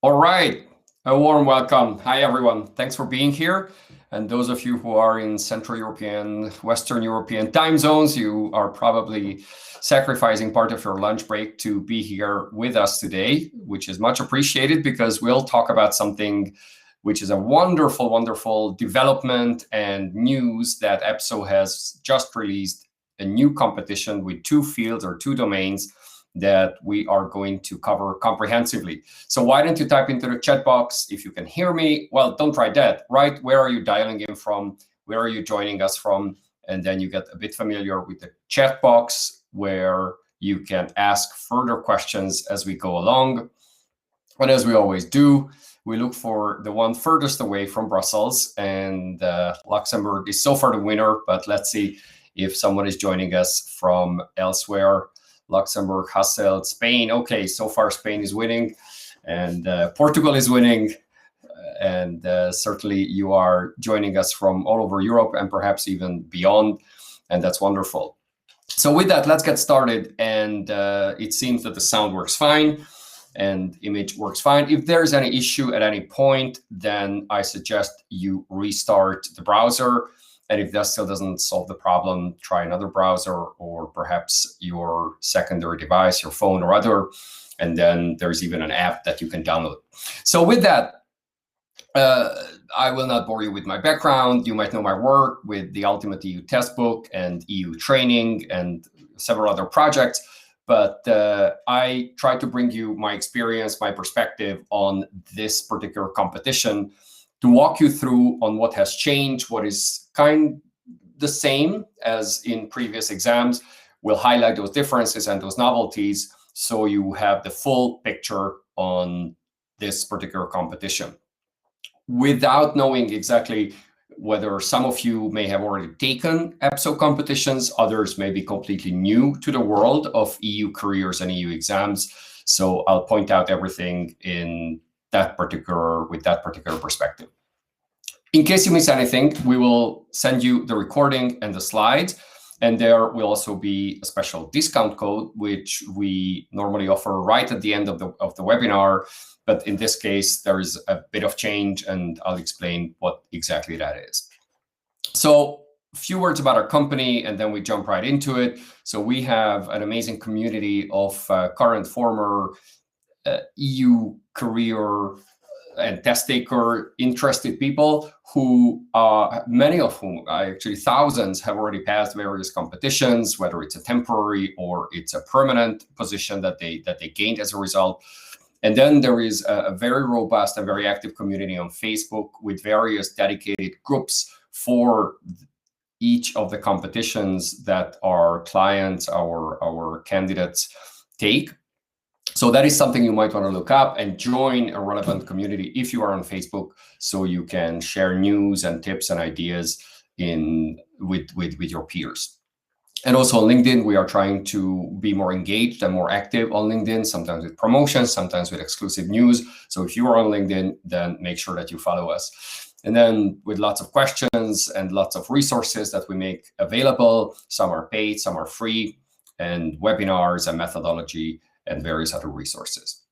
All right, a warm welcome. Hi, everyone. Thanks for being here. And those of you who are in Central European, Western European time zones, you are probably sacrificing part of your lunch break to be here with us today, which is much appreciated because we'll talk about something which is a wonderful, wonderful development and news that EPSO has just released a new competition with two fields or two domains that we are going to cover comprehensively. So why don't you type into the chat box if you can hear me? Well, don't write that. Write where are you dialing in from? Where are you joining us from? And then you get a bit familiar with the chat box where you can ask further questions as we go along. And as we always do, we look for the one furthest away from Brussels, and Luxembourg is so far the winner, but let's see if someone is joining us from elsewhere. Luxembourg, Hasselt, Spain. Okay, so far Spain is winning, and Portugal is winning, and certainly you are joining us from all over Europe and perhaps even beyond, and that's wonderful. So with that, let's get started, and it seems that the sound works fine and image works fine. If there's any issue at any point, then I suggest you restart the browser. And if that still doesn't solve the problem, try another browser or perhaps your secondary device, your phone or other. And then there's even an app that you can download. So with that, I will not bore you with my background. You might know my work with the Ultimate EU Testbook and EU Training and several other projects. But I try to bring you my experience, my perspective on this particular competition to walk you through on what has changed, what is kind the same as in previous exams. We'll highlight those differences and those novelties so you have the full picture on this particular competition. Without knowing exactly whether some of you may have already taken EPSO competitions, others may be completely new to the world of EU careers and EU exams. So I'll point out everything with that particular perspective. In case you miss anything, we will send you the recording and the slides, and there will also be a special discount code, which we normally offer right at the end of the webinar. But in this case, there is a bit of change, and I'll explain what exactly that is. So a few words about our company, and then we jump right into it. So we have an amazing community of current, former EU career and test taker interested people who many of whom, actually thousands, have already passed various competitions, whether it's a temporary or it's a permanent position that they gained as a result. And then there is a very robust and very active community on Facebook with various dedicated groups for each of the competitions that our clients, our candidates take. So that is something you might want to look up and join a relevant community if you are on Facebook, so you can share news and tips and ideas with your peers. And also on LinkedIn, we are trying to be more engaged and more active on LinkedIn, sometimes with promotions, sometimes with exclusive news. So if you are on LinkedIn, then make sure that you follow us. And then with lots of questions and lots of resources that we make available, some are paid, some are free, and webinars and methodology and various other resources.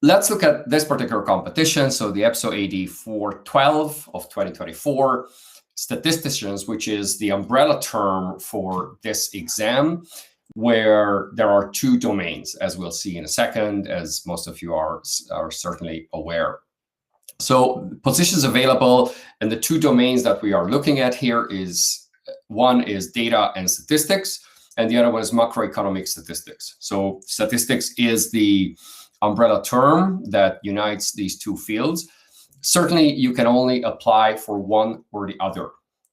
Let's look at this particular competition. So the EPSO AD 412 of 2024, Statisticians, which is the umbrella term for this exam, where there are two domains, as we'll see in a second, as most of you are certainly aware. So positions available, and the two domains that we are looking at here is, one is data and statistics, and the other one is macroeconomic statistics. So statistics is the umbrella term that unites these two fields. Certainly, you can only apply for one or the other.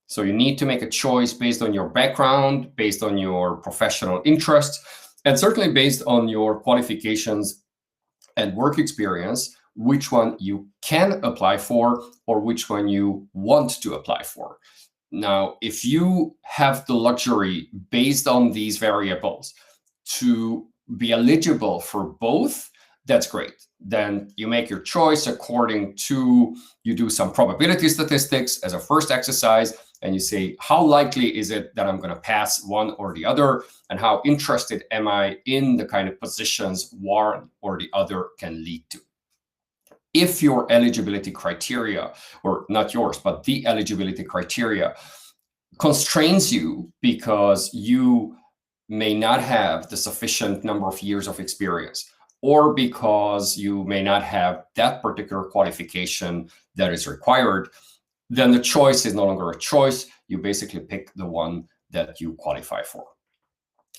So you need to make a choice based on your background, based on your professional interests, and certainly based on your qualifications and work experience, which one you can apply for or which one you want to apply for. Now, if you have the luxury, based on these variables, to be eligible for both, that's great. Then you make your choice according to, you do some probability statistics as a first exercise, and you say, how likely is it that I'm going to pass one or the other, and how interested am I in the kind of positions one or the other can lead to. if your eligibility criteria, or not yours, but the eligibility criteria constrains you because you may not have the sufficient number of years of experience, or because you may not have that particular qualification that is required, then the choice is no longer a choice. You basically pick the one that you qualify for.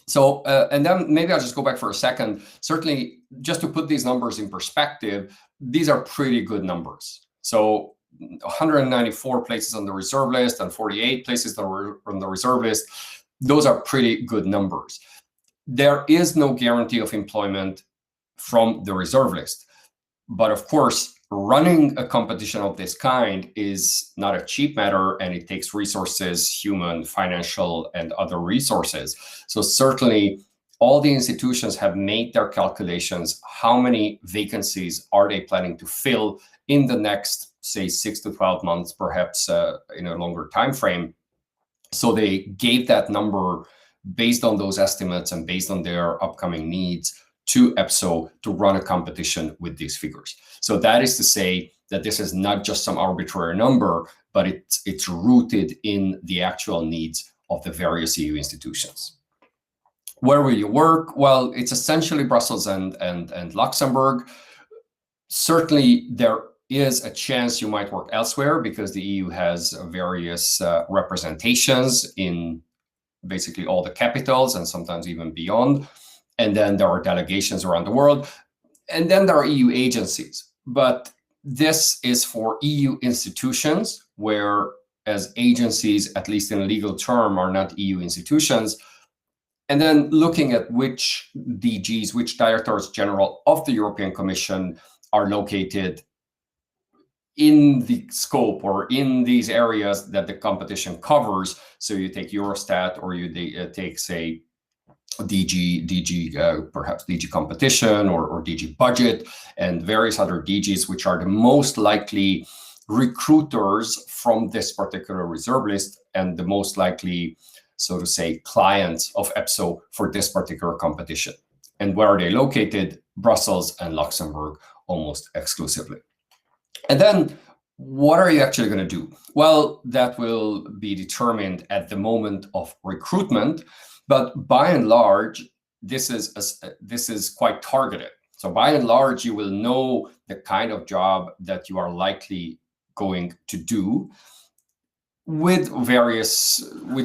So, and then maybe I'll just go back for a second. Certainly, just to put these numbers in perspective, these are pretty good numbers. So 194 places on the reserve list and 48 places that were on the reserve list, those are pretty good numbers. There is no guarantee of employment from the reserve list. But of course, running a competition of this kind is not a cheap matter, and it takes resources, human, financial, and other resources. So certainly, all the institutions have made their calculations. How many vacancies are they planning to fill in the next, say, 6 to 12 months, perhaps in a longer time frame? So they gave that number based on those estimates and based on their upcoming needs to EPSO to run a competition with these figures. So that is to say that this is not just some arbitrary number, but it's rooted in the actual needs of the various EU institutions. Where will you work? Well, it's essentially Brussels and Luxembourg. Certainly, there is a chance you might work elsewhere because the EU has various representations in basically all the capitals and sometimes even beyond. And then there are delegations around the world. And then there are EU agencies. But this is for EU institutions, whereas agencies, at least in a legal term, are not EU institutions. And then looking at which DGs, which Directors General of the European Commission are located in the scope or in these areas that the competition covers. So you take Eurostat, or you take, say, perhaps DG competition or DG budget, and various other DGs, which are the most likely recruiters from this particular reserve list and the most likely, so to say, clients of EPSO for this particular competition. And where are they located? Brussels and Luxembourg almost exclusively. And then what are you actually going to do? Well, that will be determined at the moment of recruitment. But by and large, this is quite targeted. So by and large, you will know the kind of job that you are likely going to do with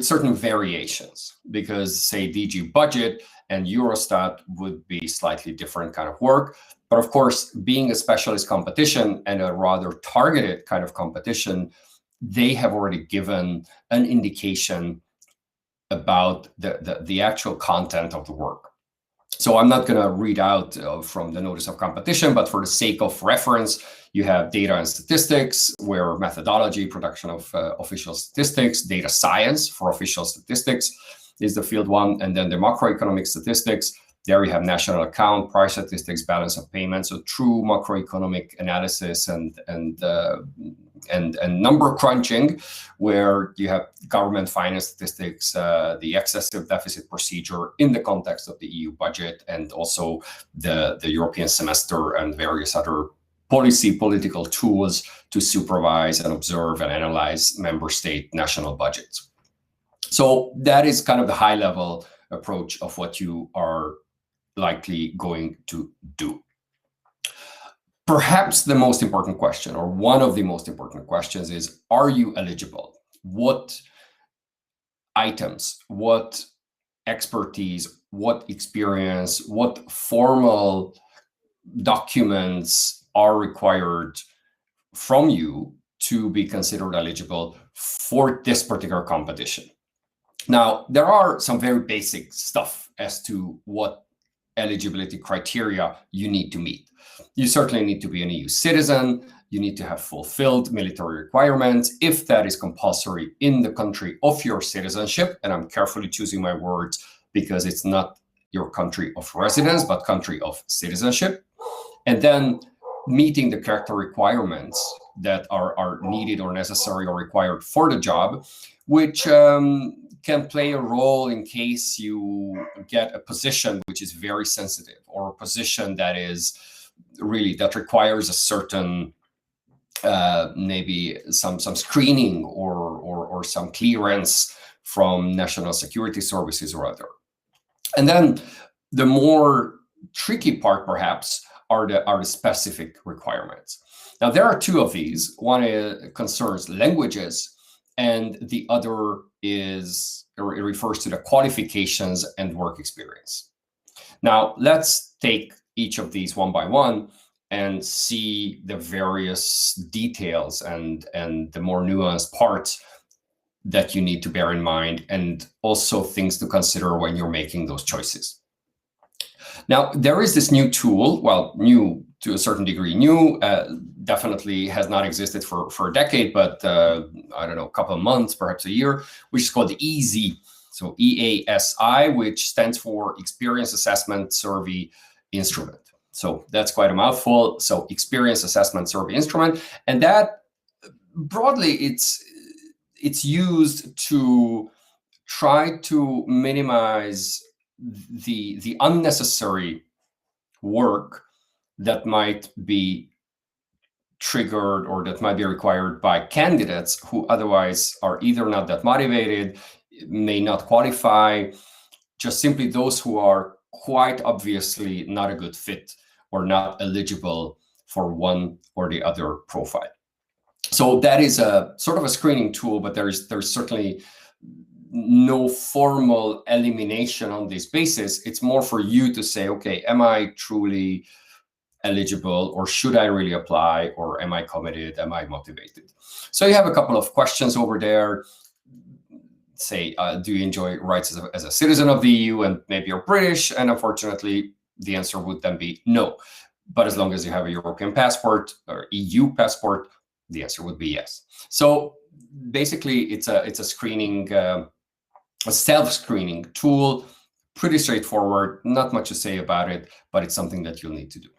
certain variations, because, say, DG budget and Eurostat would be slightly different kind of work. But of course, being a specialist competition and a rather targeted kind of competition, they have already given an indication about the actual content of the work. So I'm not going to read out from the notice of competition, but for the sake of reference, you have data and statistics, where methodology, production of official statistics, data science for official statistics is the field one, and then the macroeconomic statistics. There you have national account, price statistics, balance of payments, so true macroeconomic analysis and number crunching, where you have government finance statistics, the excessive deficit procedure in the context of the EU budget, and also the European semester and various other political tools to supervise and observe and analyze member state national budgets. So that is kind of the high level approach of what you are likely going to do. Perhaps the most important question, or one of the most important questions, is, are you eligible? What items, what expertise, what experience, what formal documents are required from you to be considered eligible for this particular competition? Now, there are some very basic stuff as to what eligibility criteria you need to meet. You certainly need to be an EU citizen. You need to have fulfilled military requirements, if that is compulsory in the country of your citizenship. And I'm carefully choosing my words because it's not your country of residence, but country of citizenship. And then meeting the character requirements that are needed or necessary or required for the job, which can play a role in case you get a position which is very sensitive, or a position that is really that requires a certain maybe some screening or some clearance from national security services or other. And then the more tricky part, perhaps, are the specific requirements. Now, there are two of these. One concerns languages, and the other it refers to the qualifications and work experience. Now, let's take each of these one by one and see the various details and the more nuanced parts that you need to bear in mind, and also things to consider when you're making those choices. Now, there is this new tool, well, new to a certain degree, new, definitely has not existed for a decade, but I don't know, a couple of months, perhaps a year, which is called the EASI. So EASI, which stands for Experience Assessment Survey Instrument. So that's quite a mouthful. So Experience Assessment Survey Instrument. And that broadly, it's used to try to minimize the unnecessary work that might be triggered or that might be required by candidates who otherwise are either not that motivated, may not qualify, just simply those who are quite obviously not a good fit or not eligible for one or the other profile. So that is a sort of a screening tool, but there's certainly no formal elimination on this basis. It's more for you to say, okay, am I truly eligible, or should I really apply, or am I committed, am I motivated? So you have a couple of questions over there. Say, do you enjoy rights as a citizen of the EU, and maybe you're British, and unfortunately the answer would then be no. But as long as you have a European passport or EU passport, the answer would be yes. So basically it's a screening, a self-screening tool, pretty straightforward, not much to say about it, but it's something that you'll need to do.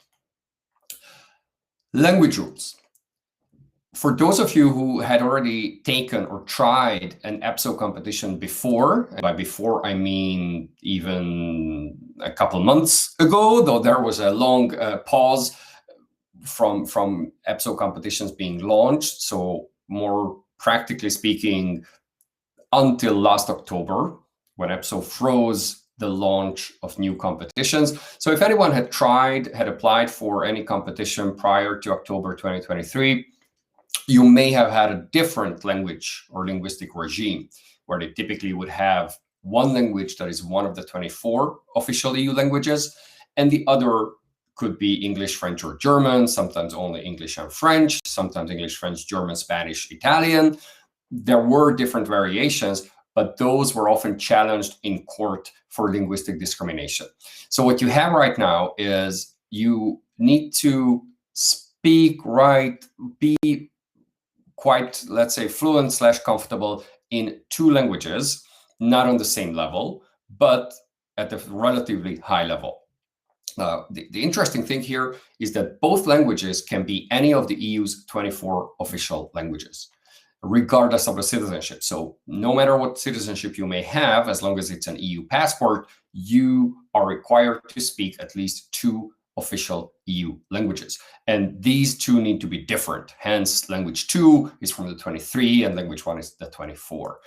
Language rules. For those of you who had already taken or tried an EPSO competition before, and by before I mean even a couple months ago, though there was a long pause from EPSO competitions being launched, so more practically speaking, until last October, when EPSO froze the launch of new competitions. So if anyone had applied for any competition prior to October 2023, you may have had a different language or linguistic regime, where they typically would have one language that is one of the 24 official EU languages, and the other could be English, French, or German, sometimes only English and French, sometimes English, French, German, Spanish, Italian. There were different variations, but those were often challenged in court for linguistic discrimination. So what you have right now is you need to speak, write, be quite, let's say, fluent / comfortable in two languages, not on the same level, but at a relatively high level. The interesting thing here is that both languages can be any of the EU's 24 official languages, regardless of the citizenship. So no matter what citizenship you may have, as long as it's an EU passport, you are required to speak at least two official EU languages. And these two need to be different. Hence, language 2 is from the 23 and language 1 is the 24.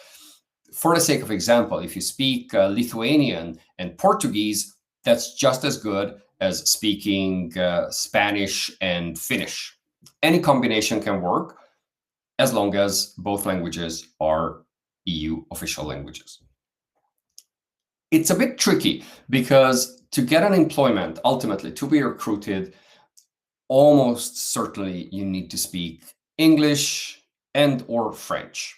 For the sake of example, if you speak Lithuanian and Portuguese, that's just as good as speaking Spanish and Finnish. Any combination can work, as long as both languages are EU official languages. It's a bit tricky because to get an employment, ultimately to be recruited, almost certainly you need to speak English and or French.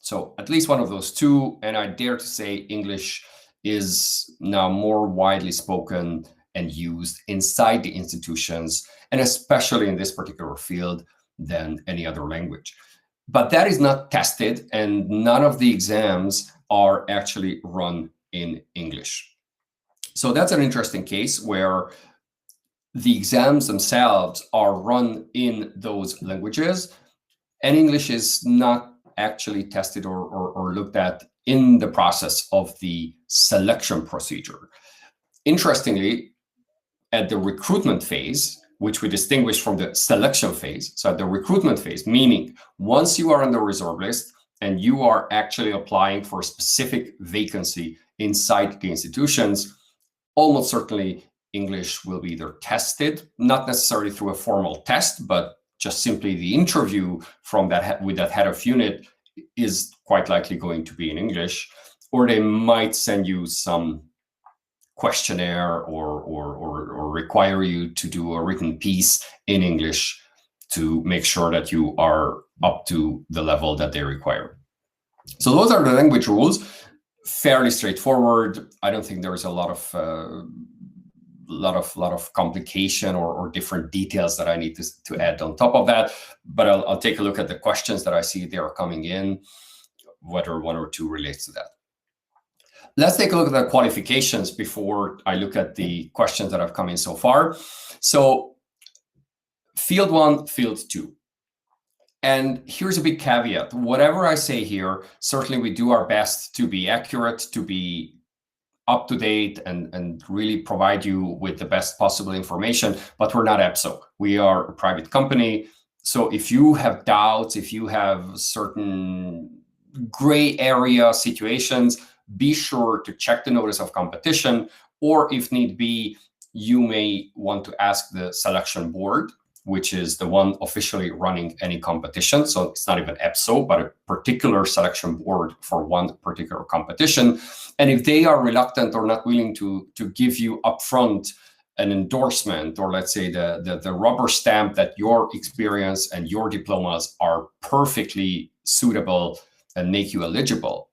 So at least one of those two, and I dare to say English is now more widely spoken and used inside the institutions, and especially in this particular field, than any other language. But that is not tested, and none of the exams are actually run in English. So that's an interesting case where the exams themselves are run in those languages, and English is not actually tested or looked at in the process of the selection procedure. Interestingly, at the recruitment phase, which we distinguish from the selection phase. So at the recruitment phase, meaning once you are on the reserve list and you are actually applying for a specific vacancy inside the institutions, almost certainly English will be either tested, not necessarily through a formal test, but just simply the interview from that with that head of unit is quite likely going to be in English, or they might send you some questionnaire or require you to do a written piece in English to make sure that you are up to the level that they require. So those are the language rules. Fairly straightforward. I don't think there is a lot of complication or different details that I need to add on top of that. But I'll take a look at the questions that I see they are coming in, whether one or two relates to that. Let's take a look at the qualifications before I look at the questions that have come in so far. So field 1, field 2. And here's a big caveat. Whatever I say here, certainly we do our best to be accurate, to be up to date, and really provide you with the best possible information, but we're not EPSO. We are a private company. So if you have doubts, if you have certain gray area situations, be sure to check the notice of competition, or if need be, you may want to ask the selection board, which is the one officially running any competition. So it's not even EPSO, but a particular selection board for one particular competition. And if they are reluctant or not willing to give you upfront an endorsement, or let's say the rubber stamp that your experience and your diplomas are perfectly suitable and make you eligible,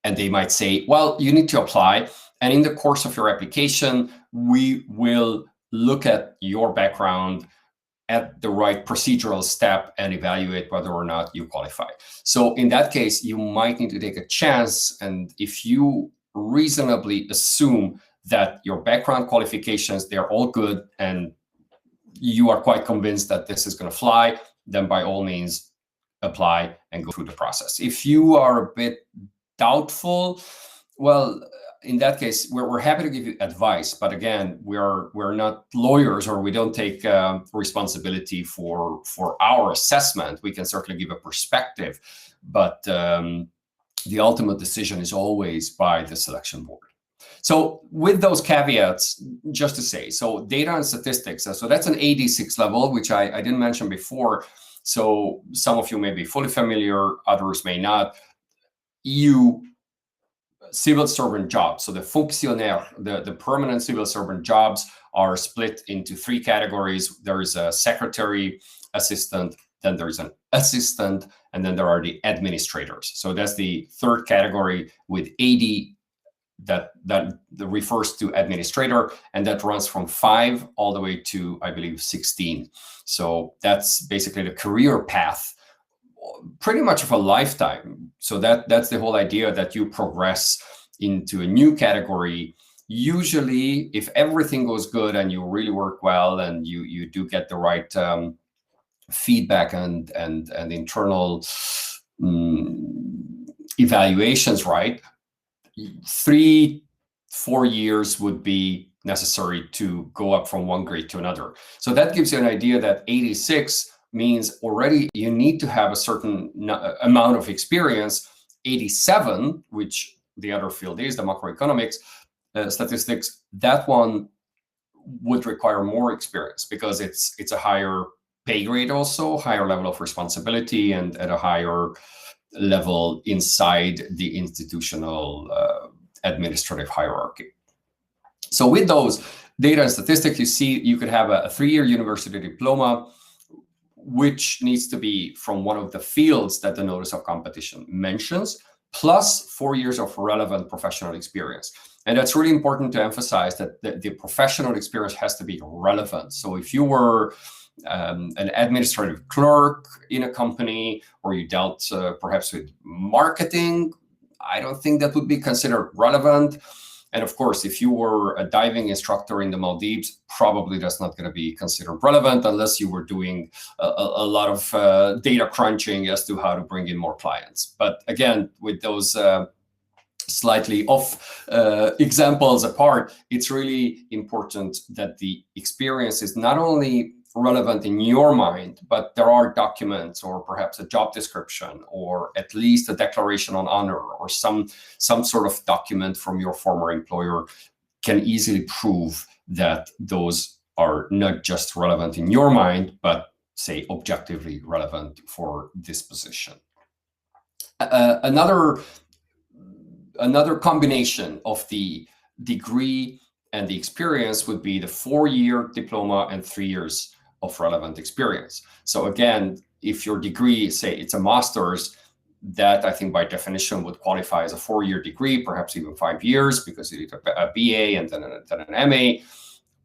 and they might say, well, you need to apply. And in the course of your application, we will look at your background at the right procedural step and evaluate whether or not you qualify. So in that case, you might need to take a chance. And if you reasonably assume that your background qualifications, they're all good, and you are quite convinced that this is going to fly, then by all means, apply and go through the process. If you are a bit doubtful, well, in that case, we're happy to give you advice, but again, we're not lawyers, or we don't take responsibility for our assessment. We can certainly give a perspective, but the ultimate decision is always by the selection board. So with those caveats, just to say, so data and statistics, so that's an AD6 level, which I didn't mention before. So some of you may be fully familiar, others may not. EU civil servant jobs, so the fonctionnaire, the permanent civil servant jobs are split into 3 categories. There is a secretary, assistant, then there's an assistant, and then there are the administrators. So that's the third category with AD that refers to administrator, and that runs from 5 all the way to, I believe, 16. So that's basically the career path, pretty much of a lifetime. So that's the whole idea, that you progress into a new category. Usually, if everything goes good and you really work well and you do get the right feedback and internal evaluations right, 3-4 years would be necessary to go up from one grade to another. So that gives you an idea that 86 means already you need to have a certain amount of experience. 87, which the other field is, the macroeconomics, statistics, that one would require more experience because it's a higher pay grade, also higher level of responsibility, and at a higher level inside the institutional administrative hierarchy. So with those data and statistics, you see you could have a 3-year university diploma, which needs to be from one of the fields that the notice of competition mentions, plus 4 years of relevant professional experience. And that's really important to emphasize, that the professional experience has to be relevant. So if you were an administrative clerk in a company, or you dealt perhaps with marketing, I don't think that would be considered relevant. And of course, if you were a diving instructor in the Maldives, probably that's not going to be considered relevant unless you were doing a lot of data crunching as to how to bring in more clients. But again, with those slightly off examples apart, it's really important that the experience is not only relevant in your mind, but there are documents or perhaps a job description or at least a declaration on honor or some sort of document from your former employer can easily prove that those are not just relevant in your mind, but say objectively relevant for this position. Another combination of the degree and the experience would be the 4-year diploma and 3 years of relevant experience. So again, if your degree, say it's a master's, that I think by definition would qualify as a 4-year degree, perhaps even 5 years, because you did a BA and then an MA,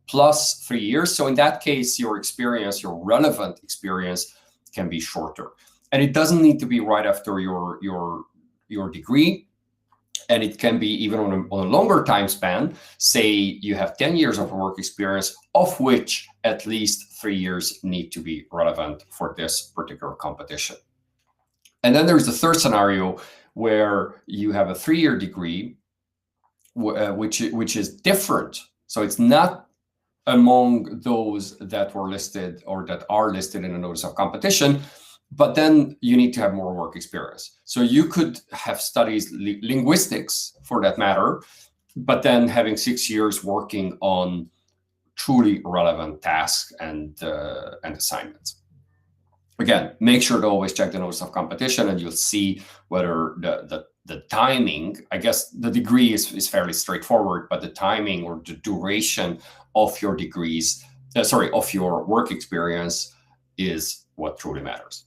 plus 3 years. So in that case, your experience, your relevant experience, can be shorter. And it doesn't need to be right after your degree. And it can be even on a longer time span. Say you have 10 years of work experience, of which at least 3 years need to be relevant for this particular competition. And then there's the third scenario where you have a 3-year degree, which is different. So it's not among those that were listed or that are listed in a notice of competition, but then you need to have more work experience. So you could have studied linguistics for that matter, but then having 6 years working on truly relevant tasks and assignments. Again, make sure to always check the notice of competition, and you'll see whether the timing, I guess the degree is fairly straightforward, but the timing or the duration of your degrees, of your work experience is what truly matters.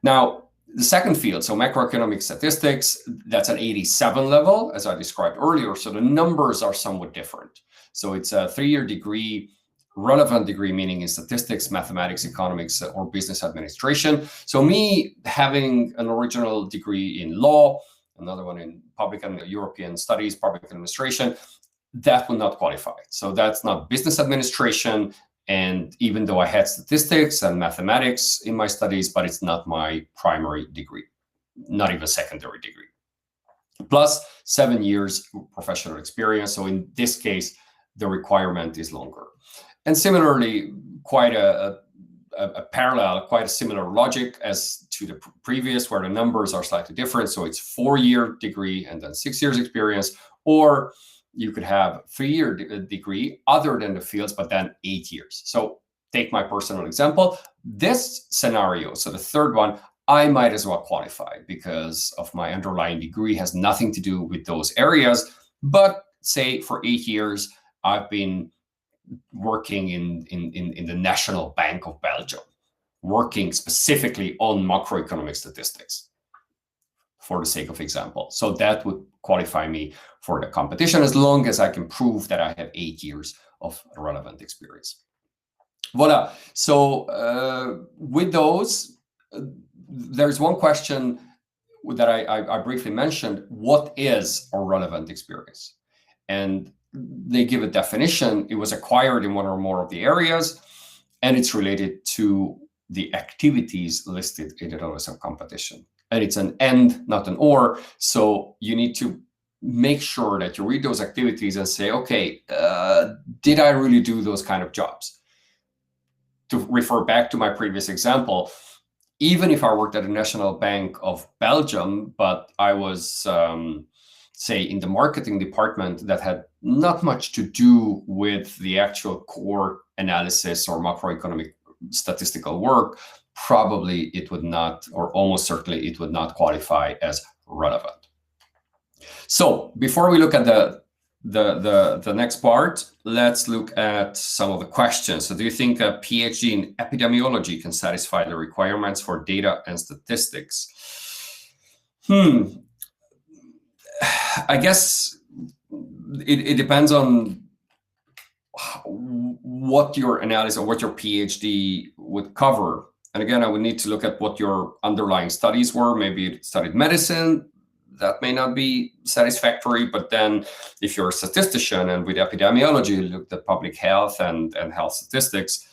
Now, the second field, so macroeconomic statistics, that's an 87 level, as I described earlier. So the numbers are somewhat different. So it's a 3-year degree, relevant degree, meaning in statistics, mathematics, economics, or business administration. So me having an original degree in law, another one in public and European studies, public administration, that will not qualify. So that's not business administration. And even though I had statistics and mathematics in my studies, but it's not my primary degree, not even secondary degree. Plus 7 years professional experience. So in this case, the requirement is longer. And similarly, quite a parallel, quite a similar logic as to the previous, where the numbers are slightly different. So it's 4-year degree and then 6 years experience, or you could have 3-year degree other than the fields, but then 8 years. So take my personal example. This scenario, so the third one, I might as well qualify because of my underlying degree has nothing to do with those areas. But say for 8 years, I've been working in the National Bank of Belgium, working specifically on macroeconomic statistics, for the sake of example. So that would qualify me for the competition as long as I can prove that I have 8 years of relevant experience. Voila. So with those, there's one question that I briefly mentioned. What is a relevant experience? And they give a definition. It was acquired in one or more of the areas, and it's related to the activities listed in the notice of competition. And it's an and, not an or. So you need to make sure that you read those activities and say, okay, did I really do those kind of jobs? To refer back to my previous example, even if I worked at the National Bank of Belgium, but I was, say, in the marketing department that had not much to do with the actual core analysis or macroeconomic statistical work, probably it would not, or almost certainly it would not qualify as relevant. So before we look at the next part, let's look at some of the questions. So do you think a PhD in epidemiology can satisfy the requirements for data and statistics? I guess it depends on what your analysis or what your PhD would cover. And again, I would need to look at what your underlying studies were. Maybe you studied medicine. That may not be satisfactory. But then if you're a statistician and with epidemiology, you looked at public health and health statistics,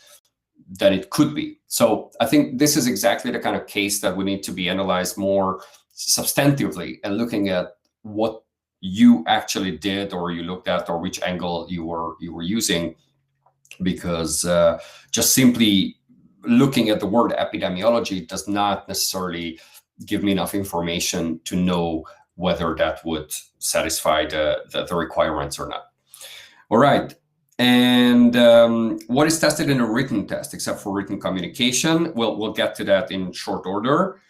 then it could be. So I think this is exactly the kind of case that we need to be analyzed more substantively and looking at what you actually did, or you looked at, or which angle you were using, because just simply looking at the word epidemiology does not necessarily give me enough information to know whether that would satisfy the requirements or not. All right. And what is tested in a written test, except for written communication? We'll get to that in short order.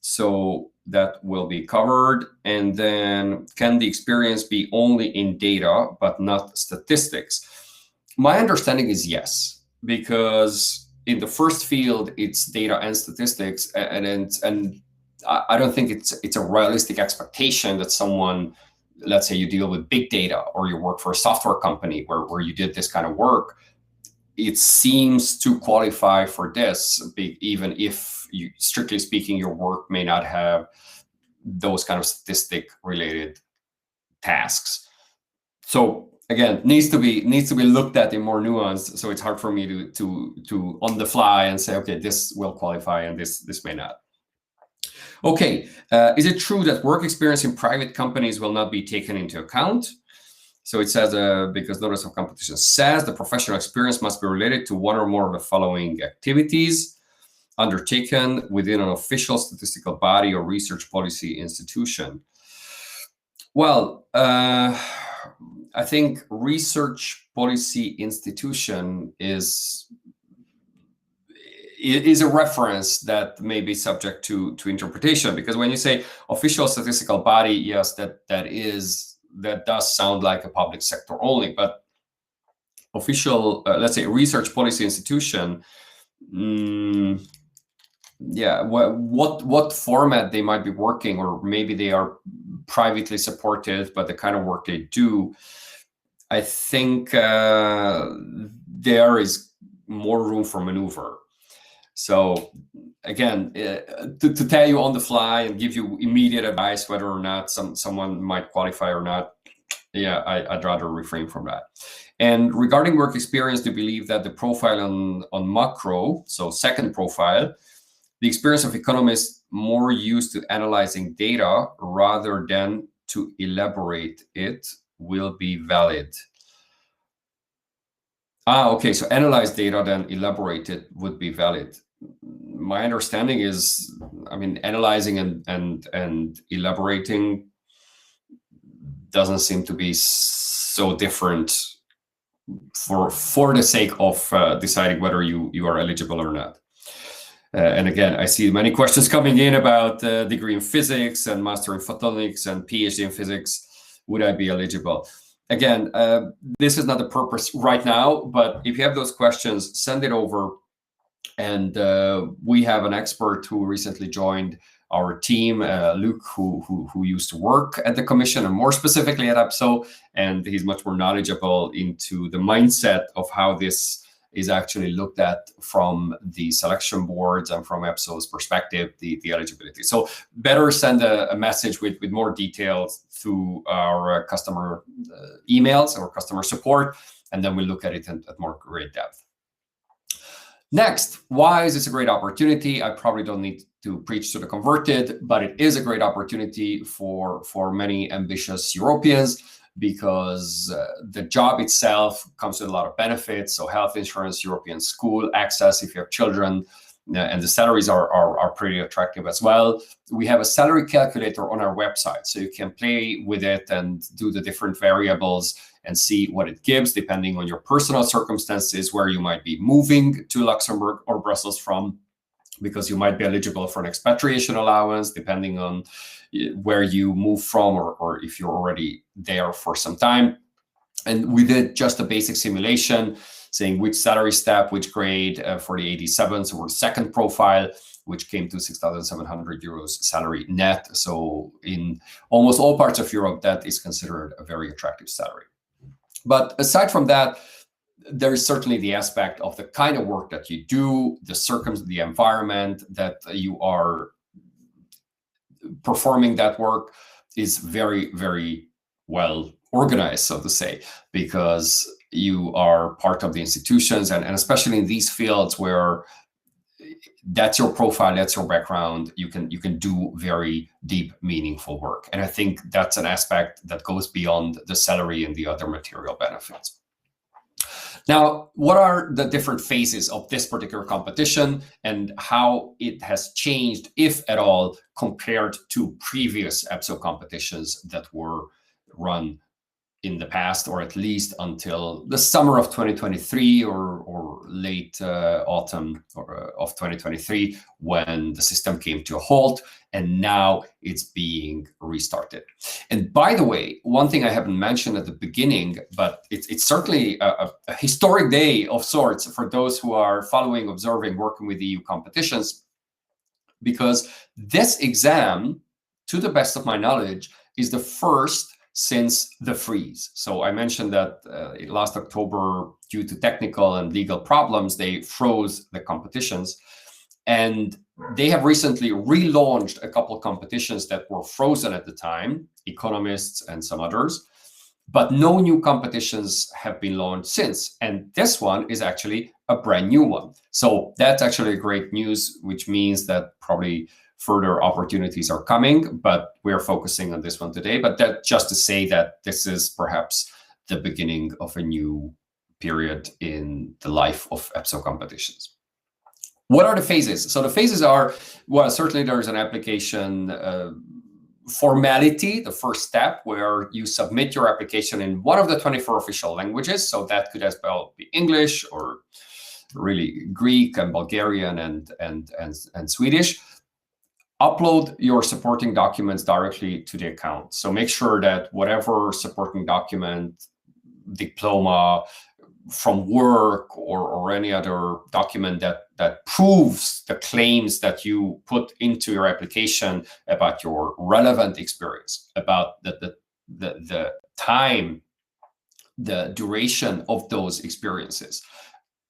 So that will be covered. And then, can the experience be only in data but not statistics? My understanding is yes, because in the first field it's data and statistics, and I don't think it's a realistic expectation that someone, let's say you deal with big data or you work for a software company where you did this kind of work, it seems to qualify for this, even if you, strictly speaking, your work may not have those kind of statistic related tasks. So again, needs to be looked at in more nuance. So it's hard for me to on the fly and say, okay, this will qualify and this may not. Okay, is it true that work experience in private companies will not be taken into account? So it says, because notice of competition says the professional experience must be related to one or more of the following activities undertaken within an official statistical body or research policy institution. Well, I think research policy institution is a reference that may be subject to interpretation, because when you say official statistical body, yes, that does sound like a public sector only, but official, let's say research policy institution, yeah, what format they might be working, or maybe they are privately supported, but the kind of work they do, I think there is more room for maneuver. So again, to tell you on the fly and give you immediate advice whether or not someone might qualify or not, yeah, I'd rather refrain from that. And regarding work experience, do you believe that the profile on macro, so second profile, the experience of economists more used to analyzing data rather than to elaborate it will be valid? Okay, so analyze data then elaborate it would be valid. My understanding is, I mean, analyzing and elaborating doesn't seem to be so different for the sake of deciding whether you are eligible or not. And again, I see many questions coming in about degree in physics and master in photonics and PhD in physics. Would I be eligible? Again, this is not the purpose right now, but if you have those questions, send it over. And we have an expert who recently joined our team, Luke, who used to work at the Commission and more specifically at EPSO, and he's much more knowledgeable into the mindset of how this is actually looked at from the selection boards and from EPSO's perspective, the eligibility. So better send a message with more details through our customer emails or customer support, and then we'll look at it at more great depth. Next, why is this a great opportunity? I probably don't need to preach to the converted, but it is a great opportunity for many ambitious Europeans, because the job itself comes with a lot of benefits. So health insurance, European school access if you have children, and the salaries are pretty attractive as well. We have a salary calculator on our website, so you can play with it and do the different variables and see what it gives depending on your personal circumstances, where you might be moving to Luxembourg or Brussels from, because you might be eligible for an expatriation allowance depending on where you move from, or if you're already there for some time. And we did just a basic simulation saying which salary step, which grade for the 87, so we're second profile, which came to 6,700 euros salary net. So in almost all parts of Europe, that is considered a very attractive salary. But aside from that, there is certainly the aspect of the kind of work that you do, the environment that you are performing that work is very, very well organized, so to say, because you are part of the institutions, and especially in these fields where that's your profile, that's your background, you can do very deep, meaningful work. And I think that's an aspect that goes beyond the salary and the other material benefits. Now, what are the different phases of this particular competition and how it has changed, if at all, compared to previous EPSO competitions that were run in the past, or at least until the summer of 2023 or late autumn of 2023, when the system came to a halt, and now it's being restarted. And by the way, one thing I haven't mentioned at the beginning, but it's certainly a historic day of sorts for those who are following, observing, working with EU competitions, because this exam, to the best of my knowledge, is the first since the freeze. So I mentioned that last October, due to technical and legal problems, they froze the competitions. And they have recently relaunched a couple of competitions that were frozen at the time, Economists and some others. But no new competitions have been launched since. And this one is actually a brand new one. So that's actually great news, which means that probably further opportunities are coming, but we're focusing on this one today. But that just to say that this is perhaps the beginning of a new period in the life of EPSO competitions. What are the phases? So the phases are, well, certainly there's an application formality, the first step, where you submit your application in one of the 24 official languages. So that could as well be English or really Greek and Bulgarian and Swedish. Upload your supporting documents directly to the account. So make sure that whatever supporting document, diploma from work or any other document that proves the claims that you put into your application about your relevant experience, about the time, the duration of those experiences,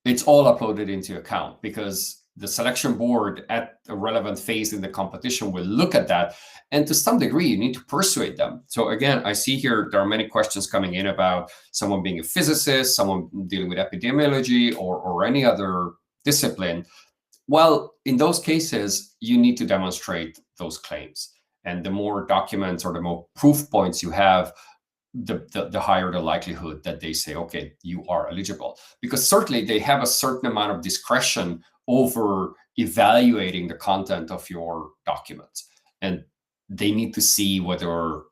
it's all uploaded into account, because the selection board at a relevant phase in the competition will look at that. And to some degree, you need to persuade them. So again, I see here there are many questions coming in about someone being a physicist, someone dealing with epidemiology or any other discipline. Well, in those cases, you need to demonstrate those claims. And the more documents or the more proof points you have, the higher the likelihood that they say, okay, you are eligible. Because certainly they have a certain amount of discretion over evaluating the content of your documents. And they need to see whether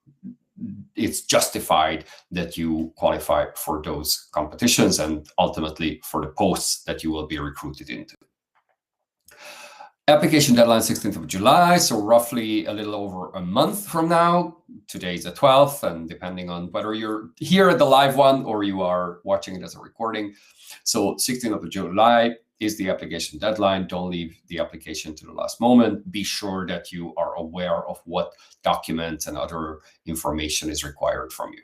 it's justified that you qualify for those competitions and ultimately for the posts that you will be recruited into. Application deadline 16th of July, so roughly a little over a month from now. Today's the 12th, and depending on whether you're here at the live one or you are watching it as a recording. So 16th of July is the application deadline. Don't leave the application to the last moment. Be sure that you are aware of what documents and other information is required from you.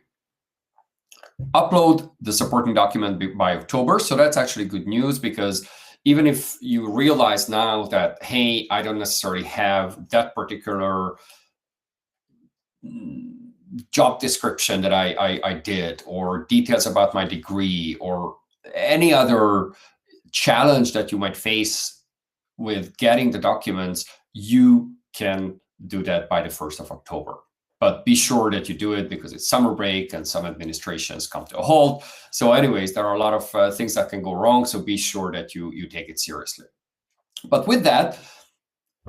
Upload the supporting document by October. So that's actually good news, because even if you realize now that, hey, I don't necessarily have that particular job description that I did, or details about my degree, or any other challenge that you might face with getting the documents, you can do that by the 1st of October. But be sure that you do it, because it's summer break and some administrations come to a halt. So anyways, there are a lot of things that can go wrong. So be sure that you take it seriously. But with that,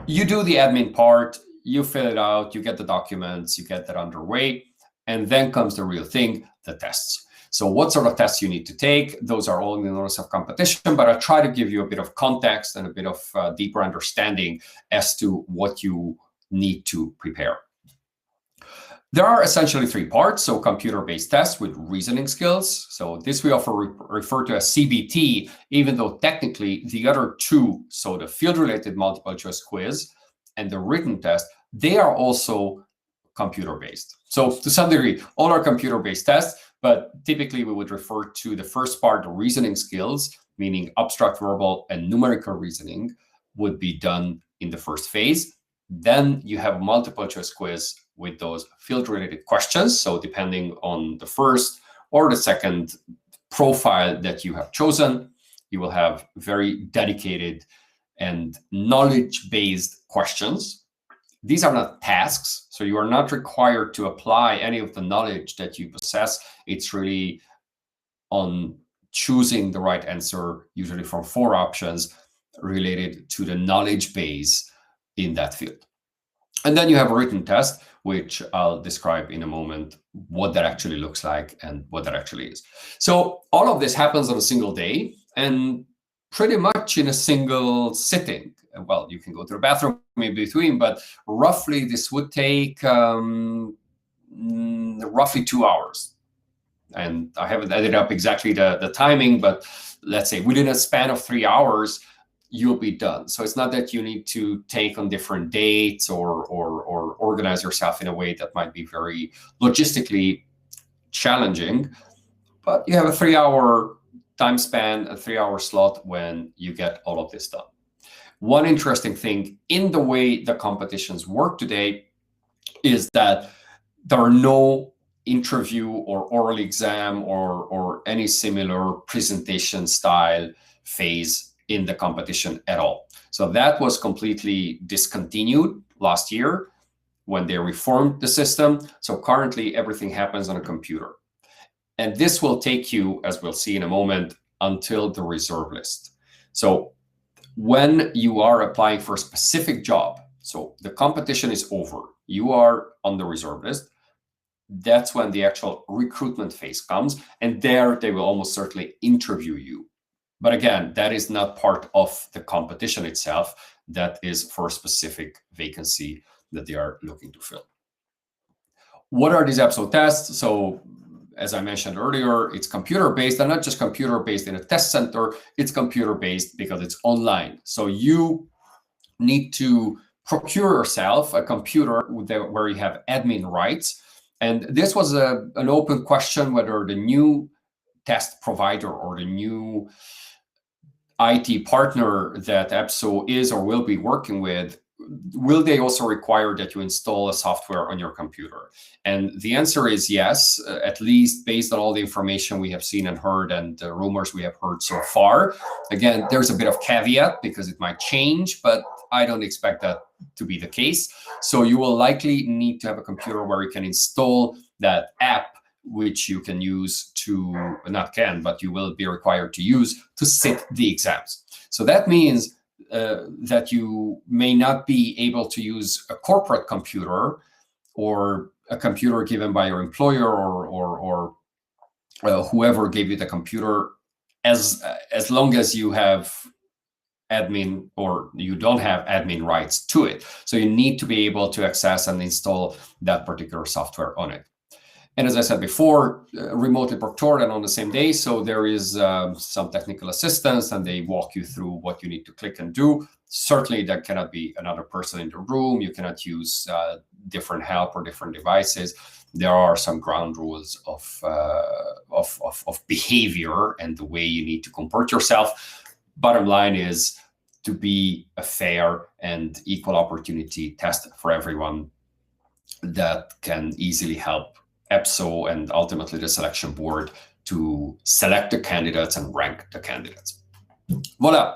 you do the admin part, you fill it out, you get the documents, you get that underway. And then comes the real thing, the tests. So what sort of tests you need to take, those are all in the notice of competition, but I try to give you a bit of context and a bit of deeper understanding as to what you need to prepare. There are essentially 3 parts. So computer-based tests with reasoning skills. So this we often refer to as CBT, even though technically the other 2, so the field-related multiple choice quiz and the written test, they are also computer-based. So to some degree, all are computer-based tests, but typically we would refer to the first part, the reasoning skills, meaning abstract, verbal, and numerical reasoning, would be done in the first phase. Then you have a multiple choice quiz with those field-related questions. So depending on the first or the second profile that you have chosen, you will have very dedicated and knowledge-based questions. These are not tasks, so you are not required to apply any of the knowledge that you possess. It's really on choosing the right answer, usually from 4 options related to the knowledge base in that field. And then you have a written test, which I'll describe in a moment what that actually looks like and what that actually is. So all of this happens on a single day and pretty much in a single sitting. Well, you can go to the bathroom in between, but roughly this would take roughly 2 hours. And I haven't added up exactly the timing, but let's say within a span of 3 hours, you'll be done. So it's not that you need to take on different dates or organize yourself in a way that might be very logistically challenging, but you have a 3-hour time span, a 3-hour slot when you get all of this done. One interesting thing in the way the competitions work today is that there are no interview or oral exam or any similar presentation style phase in the competition at all. So that was completely discontinued last year when they reformed the system. So currently everything happens on a computer. And this will take you, as we'll see in a moment, until the reserve list. So when you are applying for a specific job, so the competition is over, you are on the reserve list, that's when the actual recruitment phase comes. And there they will almost certainly interview you. But again, that is not part of the competition itself. That is for a specific vacancy that they are looking to fill. What are these EPSO tests? So as I mentioned earlier, it's computer-based, and not just computer-based in a test center, it's computer-based because it's online. So you need to procure yourself a computer where you have admin rights. And this was an open question whether the new test provider or the new IT partner that EPSO is or will be working with, will they also require that you install a software on your computer? And the answer is yes, at least based on all the information we have seen and heard and the rumors we have heard so far. Again, there's a bit of caveat because it might change, but I don't expect that to be the case. So you will likely need to have a computer where you can install that app, which you can use to, not can, but you will be required to use to sit the exams. So that means that you may not be able to use a corporate computer or a computer given by your employer or whoever gave you the computer, as long as you have admin or you don't have admin rights to it. So you need to be able to access and install that particular software on it. And as I said before, remotely procured and on the same day. So there is some technical assistance and they walk you through what you need to click and do. Certainly there cannot be another person in the room. You cannot use different help or different devices. There are some ground rules of behavior and the way you need to comport yourself. Bottom line is to be a fair and equal opportunity test for everyone that can easily help EPSO and ultimately the selection board to select the candidates and rank the candidates. Voila.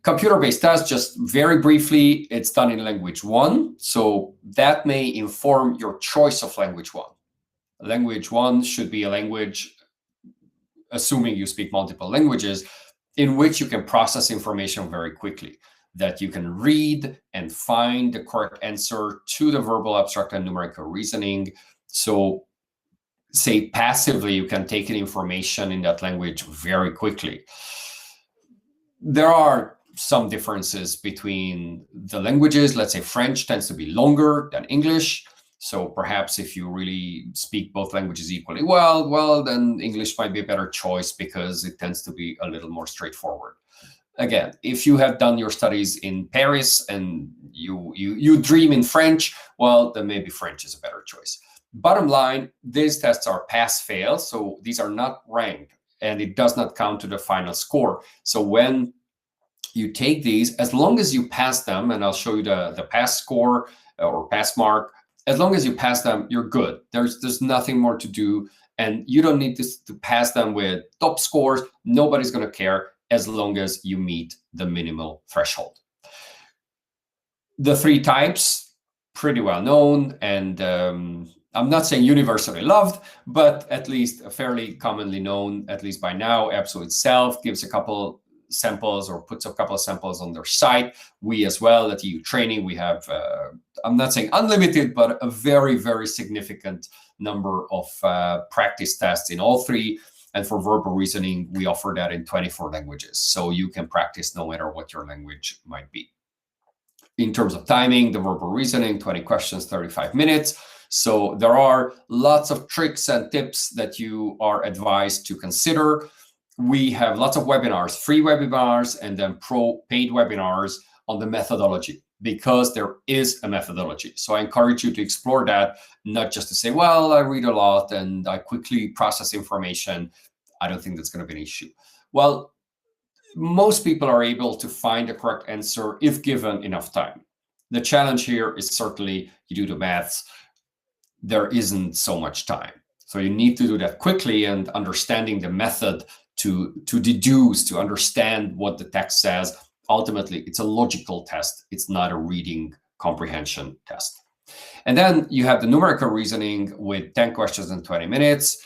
Computer-based test, just very briefly, it's done in language 1. So that may inform your choice of language 1. Language 1 should be a language, assuming you speak multiple languages, in which you can process information very quickly, that you can read and find the correct answer to the verbal, abstract, and numerical reasoning. So say passively, you can take in information in that language very quickly. There are some differences between the languages. Let's say French tends to be longer than English. So perhaps if you really speak both languages equally well, then English might be a better choice because it tends to be a little more straightforward. Again, if you have done your studies in Paris and you dream in French, well, then maybe French is a better choice. Bottom line, these tests are pass-fail, so these are not ranked, and it does not count to the final score. So when you take these, as long as you pass them, and I'll show you the pass score or pass mark, as long as you pass them, you're good. There's nothing more to do, and you don't need to pass them with top scores. Nobody's going to care as long as you meet the minimal threshold. The three types, pretty well known, and I'm not saying universally loved, but at least fairly commonly known, at least by now. EPSO itself gives a couple samples or puts a couple of samples on their site. We as well at EU Training, we have, I'm not saying unlimited, but a very, very significant number of practice tests in all three. And for verbal reasoning, we offer that in 24 languages. So you can practice no matter what your language might be. In terms of timing, the verbal reasoning, 20 questions, 35 minutes. So there are lots of tricks and tips that you are advised to consider. We have lots of webinars, free webinars, and then paid webinars on the methodology, because there is a methodology. So I encourage you to explore that, not just to say, well, I read a lot and I quickly process information. I don't think that's going to be an issue. Well, most people are able to find the correct answer if given enough time. The challenge here is certainly you do the maths. There isn't so much time. So you need to do that quickly, and understanding the method to deduce, to understand what the text says. Ultimately, it's a logical test. It's not a reading comprehension test. And then you have the numerical reasoning with 10 questions in 20 minutes.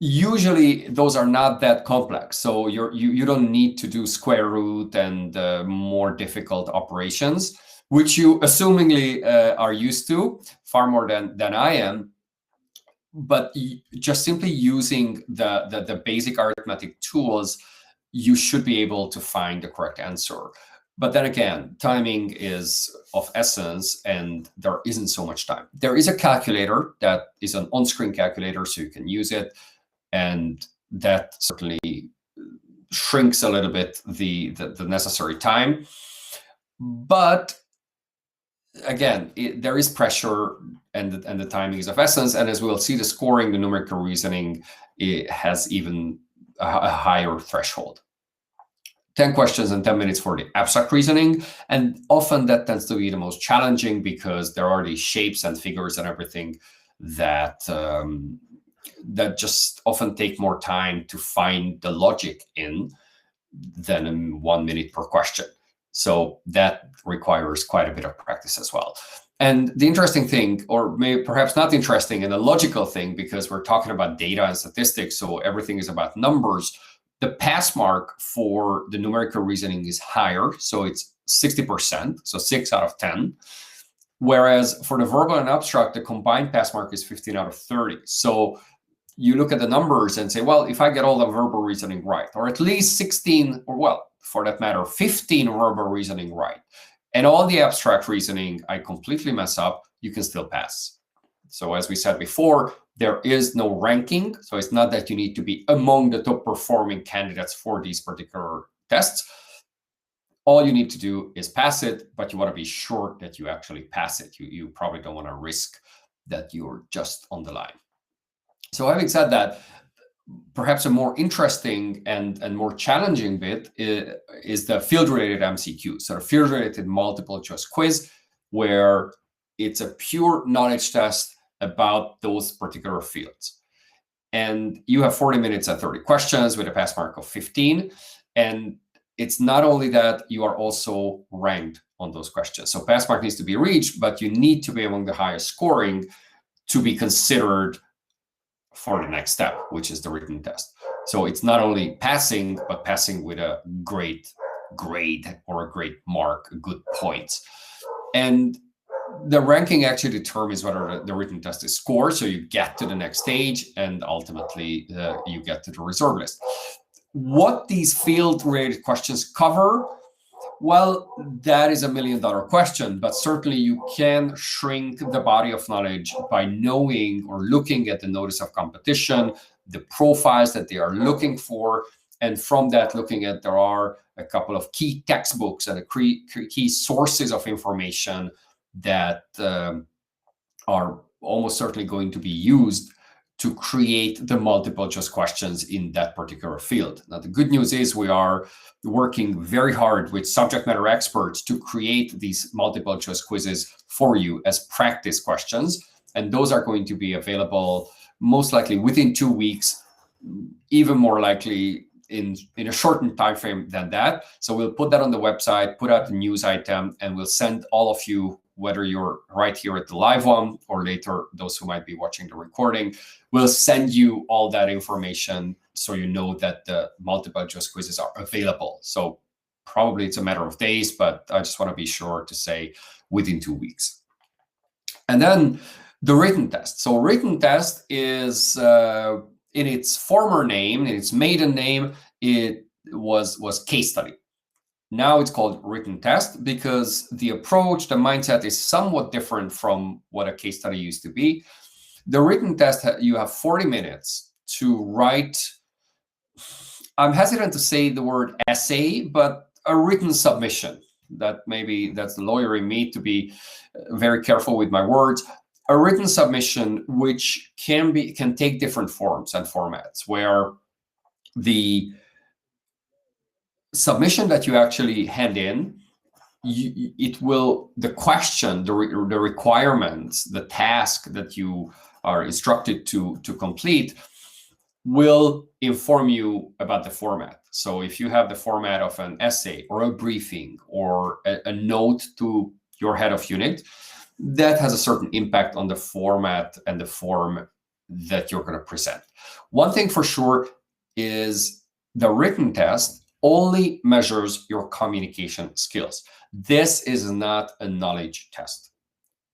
Usually those are not that complex, so you don't need to do square root and more difficult operations, which you assumingly are used to far more than I am. But just simply using the basic arithmetic tools, you should be able to find the correct answer. But then again, timing is of essence, and there isn't so much time. There is a calculator that is an on-screen calculator, so you can use it. And that certainly shrinks a little bit the necessary time. But again, there is pressure, and the timing is of essence. And as we'll see, the scoring, the numerical reasoning, it has even a higher threshold. 10 questions and 10 minutes for the abstract reasoning. And often that tends to be the most challenging, because there are these shapes and figures and everything that just often take more time to find the logic in than in 1 minute per question. So that requires quite a bit of practice as well. And the interesting thing, or maybe perhaps not interesting, and a logical thing, because we're talking about data and statistics, so everything is about numbers, the pass mark for the numerical reasoning is higher. So it's 60%, so 6 out of 10. Whereas for the verbal and abstract, the combined pass mark is 15 out of 30. So you look at the numbers and say, well, if I get all the verbal reasoning right, or at least 16, or well, for that matter, 15 verbal reasoning right, and all the abstract reasoning I completely mess up, you can still pass. So as we said before, there is no ranking. So it's not that you need to be among the top performing candidates for these particular tests. All you need to do is pass it, but you want to be sure that you actually pass it. You probably don't want to risk that you're just on the line. So having said that, perhaps a more interesting and more challenging bit is the field-related MCQ, so a field-related multiple choice quiz, where it's a pure knowledge test about those particular fields. And you have 40 minutes and 30 questions with a pass mark of 15. And it's not only that, you are also ranked on those questions. So pass mark needs to be reached, but you need to be among the highest scoring to be considered for the next step, which is the written test. So it's not only passing, but passing with a great grade or a great mark, good points. And the ranking actually determines whether the written test is scored, so you get to the next stage, and ultimately you get to the reserve list. What these field-related questions cover, well, that is $1 million question, but certainly you can shrink the body of knowledge by knowing or looking at the notice of competition, the profiles that they are looking for, and from that looking at, there are a couple of key textbooks and key sources of information that are almost certainly going to be used to create the multiple choice questions in that particular field. Now, the good news is we are working very hard with subject matter experts to create these multiple choice quizzes for you as practice questions. And those are going to be available most likely within 2 weeks, even more likely in a shortened time frame than that. So we'll put that on the website, put out the news item, and we'll send all of you, whether you're right here at the live one or later, those who might be watching the recording, we'll send you all that information so you know that the multiple choice quizzes are available. So probably it's a matter of days, but I just want to be sure to say within 2 weeks. And then the written test. So written test is in its former name, in its maiden name, it was case study. Now it's called written test because the approach, the mindset is somewhat different from what a case study used to be. The written test, you have 40 minutes to write, I'm hesitant to say the word essay, but a written submission. That's the lawyer in me to be very careful with my words. A written submission which can take different forms and formats, where the submission that you actually hand in, the question, the requirements, the task that you are instructed to complete will inform you about the format. So if you have the format of an essay or a briefing or a note to your head of unit, that has a certain impact on the format and the form that you're going to present. One thing for sure is the written test only measures your communication skills. This is not a knowledge test.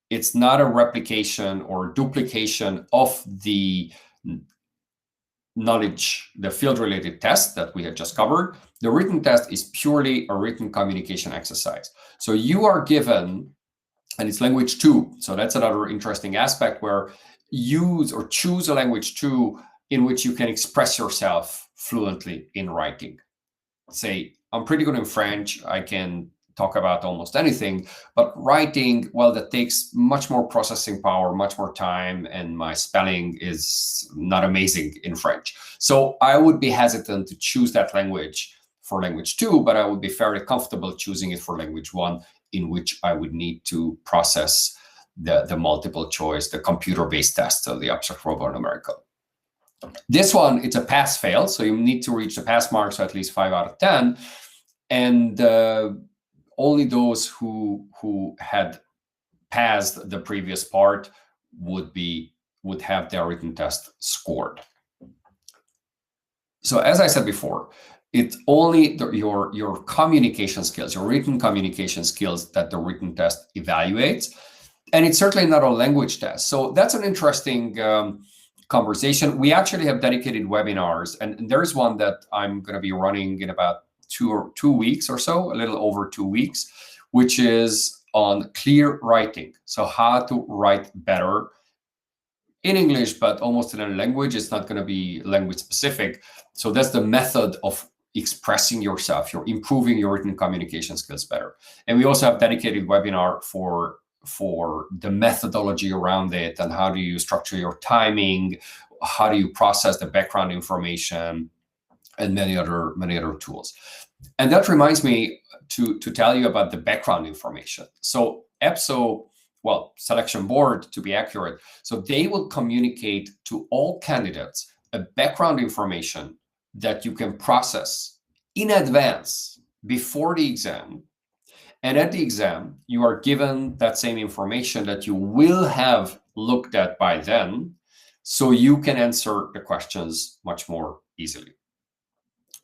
It's not a replication or duplication of the knowledge, the field-related test that we had just covered. The written test is purely a written communication exercise. So you are given, and it's language 2. So that's another interesting aspect, where use or choose a language 2 in which you can express yourself fluently in writing. Say, I'm pretty good in French. I can talk about almost anything, but writing, well, that takes much more processing power, much more time, and my spelling is not amazing in French. So I would be hesitant to choose that language for language 2, but I would be fairly comfortable choosing it for language 1, in which I would need to process the multiple choice, the computer-based test of the abstract robot numerical. This one, it's a pass-fail, so you need to reach the pass mark, so at least 5 out of 10. And only those who had passed the previous part would have their written test scored. So as I said before, it's only your communication skills, your written communication skills, that the written test evaluates. And it's certainly not a language test. So that's an interesting conversation. We actually have dedicated webinars, and there's one that I'm going to be running in about 2 weeks or so, a little over 2 weeks, which is on clear writing. So how to write better in English, but almost in a language. It's not going to be language specific. So that's the method of expressing yourself. You're improving your written communication skills better. And we also have dedicated webinar for the methodology around it, and how do you structure your timing, how do you process the background information, and many other tools. And that reminds me to tell you about the background information. So EPSO, well, selection board to be accurate, so they will communicate to all candidates a background information that you can process in advance before the exam. And at the exam, you are given that same information that you will have looked at by then, so you can answer the questions much more easily